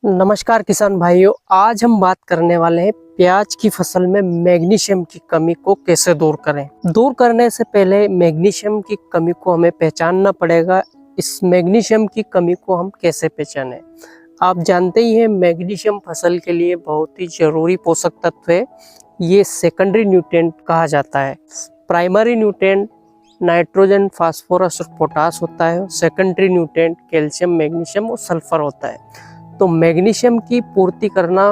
नमस्कार किसान भाइयों, आज हम बात करने वाले हैं प्याज की फसल में मैग्नीशियम की कमी को कैसे दूर करें। दूर करने से पहले मैग्नीशियम की कमी को हमें पहचानना पड़ेगा। इस मैग्नीशियम की कमी को हम कैसे पहचानें? आप जानते ही हैं मैग्नीशियम फसल के लिए बहुत ही जरूरी पोषक तत्व है। ये सेकेंडरी न्यूट्रिएंट कहा जाता है। प्राइमरी न्यूट्रिएंट नाइट्रोजन, फास्फोरस और पोटास होता है। सेकेंडरी न्यूट्रिएंट कैल्शियम, मैग्नीशियम और सल्फर होता है। तो मैग्नीशियम की पूर्ति करना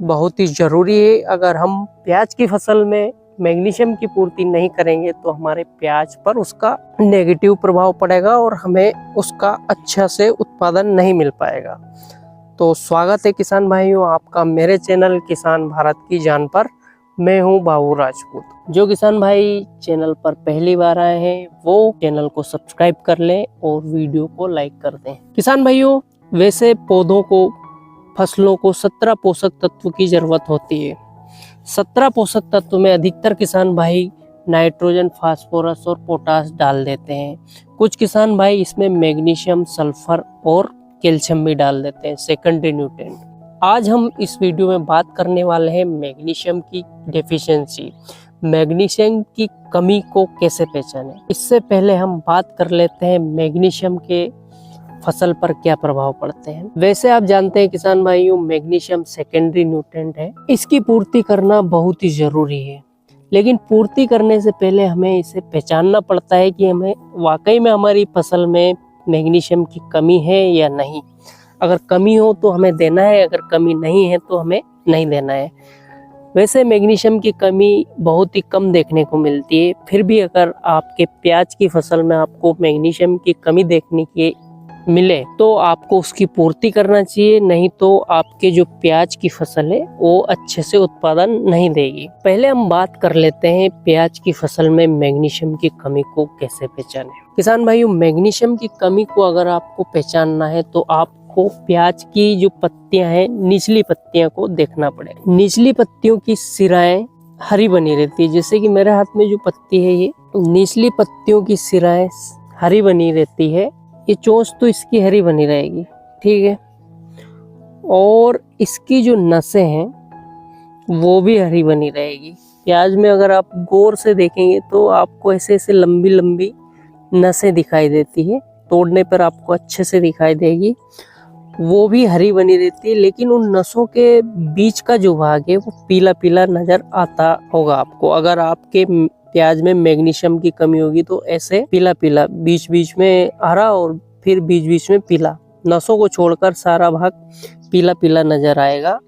बहुत ही ज़रूरी है। अगर हम प्याज की फसल में मैग्नीशियम की पूर्ति नहीं करेंगे तो हमारे प्याज पर उसका नेगेटिव प्रभाव पड़ेगा और हमें उसका अच्छा से उत्पादन नहीं मिल पाएगा। तो स्वागत है किसान भाइयों आपका मेरे चैनल किसान भारत की जान पर। मैं हूं बाबू राजपूत। जो किसान भाई चैनल पर पहली बार आए हैं वो चैनल को सब्सक्राइब कर लें और वीडियो को लाइक कर दें। किसान भाइयों, वैसे पौधों को, फसलों को 17 पोषक तत्व की जरूरत होती है। 17 पोषक तत्व में अधिकतर किसान भाई नाइट्रोजन, फास्फोरस और पोटास डाल देते हैं। कुछ किसान भाई इसमें मैग्नीशियम, सल्फर और कैल्शियम भी डाल देते हैं, सेकेंडरी न्यूट्रिएंट। आज हम इस वीडियो में बात करने वाले हैं मैग्नीशियम की डेफिशिएंसी, मैग्नीशियम की कमी को कैसे पहचानें। इससे पहले हम बात कर लेते हैं मैग्नीशियम के फसल पर क्या प्रभाव पड़ते हैं। वैसे आप जानते हैं किसान भाइयों, मैग्नीशियम सेकेंडरी न्यूट्रिएंट है। इसकी पूर्ति करना बहुत ही जरूरी है, लेकिन पूर्ति करने से पहले हमें इसे पहचानना पड़ता है कि हमें वाकई में हमारी फसल में मैग्नीशियम की कमी है या नहीं। अगर कमी हो तो हमें देना है, अगर कमी नहीं है तो हमें नहीं देना है। वैसे मैग्नीशियम की कमी बहुत ही कम देखने को मिलती है, फिर भी अगर आपके प्याज की फसल में आपको मैग्नीशियम की कमी देखने की मिले तो आपको उसकी पूर्ति करना चाहिए, नहीं तो आपके जो प्याज की फसल है वो अच्छे से उत्पादन नहीं देगी। पहले हम बात कर लेते हैं प्याज की फसल में मैग्नीशियम की कमी को कैसे पहचानें। किसान भाइयों, मैग्नीशियम की कमी को अगर आपको पहचानना है तो आपको प्याज की जो पत्तियां हैं, निचली पत्तियां को देखना पड़ेगा। निचली पत्तियों की सिराएं हरी बनी रहती है, जैसे कि मेरे हाथ में जो पत्ती है ये निचली पत्तियों की सिराएं हरी बनी रहती है। ये चोंच तो इसकी हरी बनी रहेगी, ठीक है, और इसकी जो नसें हैं वो भी हरी बनी रहेगी। प्याज में अगर आप गौर से देखेंगे तो आपको ऐसे ऐसे लंबी लंबी नसें दिखाई देती है, तोड़ने पर आपको अच्छे से दिखाई देगी, वो भी हरी बनी रहती है। लेकिन उन नसों के बीच का जो भाग है वो पीला पीला नजर आता होगा आपको। अगर आपके प्याज में मैग्नीशियम की कमी होगी तो ऐसे पीला पीला, बीच बीच में हरा और फिर बीच बीच में पीला, नसों को छोड़कर सारा भाग पीला पीला नजर आएगा।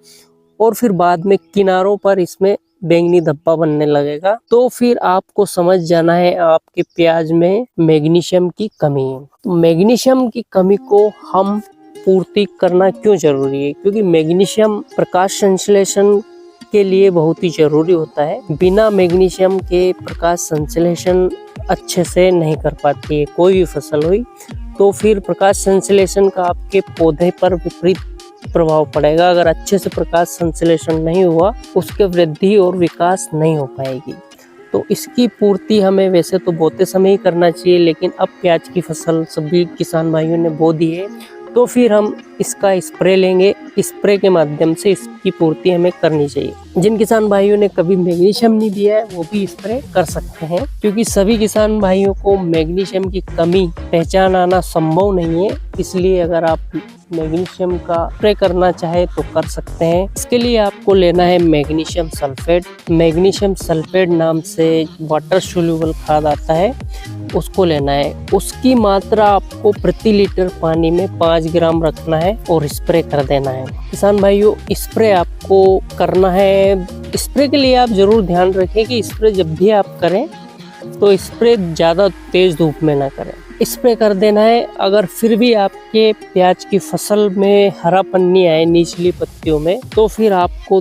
और फिर बाद में किनारों पर इसमें बैंगनी धब्बा बनने लगेगा। तो फिर आपको समझ जाना है आपके प्याज में मैग्नीशियम की कमी है। तो मैग्नीशियम की कमी को हम पूर्ति करना क्यों जरूरी है? क्योंकि मैग्नीशियम प्रकाश संश्लेषण के लिए बहुत ही जरूरी होता है। बिना मैग्नीशियम के प्रकाश संश्लेषण अच्छे से नहीं कर पाती है कोई भी फसल हुई, तो फिर प्रकाश संश्लेषण का आपके पौधे पर विपरीत प्रभाव पड़ेगा। अगर अच्छे से प्रकाश संश्लेषण नहीं हुआ, उसके वृद्धि और विकास नहीं हो पाएगी। तो इसकी पूर्ति हमें वैसे तो बोते समय ही करना चाहिए, लेकिन अब प्याज की फसल सभी किसान भाइयों ने बो दी है तो फिर हम इसका स्प्रे लेंगे। स्प्रे के माध्यम से इसकी पूर्ति हमें करनी चाहिए। जिन किसान भाइयों ने कभी मैग्नीशियम नहीं दिया है वो भी स्प्रे कर सकते हैं, क्योंकि सभी किसान भाइयों को मैग्नीशियम की कमी पहचान आना संभव नहीं है। इसलिए अगर आप मैग्नीशियम का स्प्रे करना चाहे तो कर सकते हैं। इसके लिए आपको लेना है मैग्नीशियम सल्फेट। मैग्नीशियम सल्फेट नाम से वाटर सोल्यूबल खाद आता है, उसको लेना है। उसकी मात्रा आपको प्रति लीटर पानी में 5 ग्राम रखना है और स्प्रे कर देना है। किसान भाइयों, स्प्रे आपको करना है। स्प्रे के लिए आप जरूर ध्यान रखें कि स्प्रे जब भी आप करें तो स्प्रे ज़्यादा तेज धूप में ना करें, स्प्रे कर देना है। अगर फिर भी आपके प्याज की फसल में हरापन नहीं आए निचली पत्तियों में, तो फिर आपको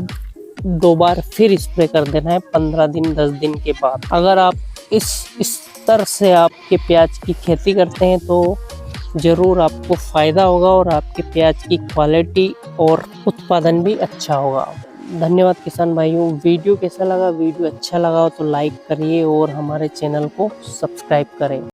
2 बार फिर स्प्रे कर देना है 15 दिन 10 दिन के बाद। अगर आप इस तरह से आपके प्याज की खेती करते हैं तो जरूर आपको फ़ायदा होगा और आपके प्याज की क्वालिटी और उत्पादन भी अच्छा होगा। धन्यवाद किसान भाइयों। वीडियो कैसा लगा? वीडियो अच्छा लगा हो तो लाइक करिए और हमारे चैनल को सब्सक्राइब करें।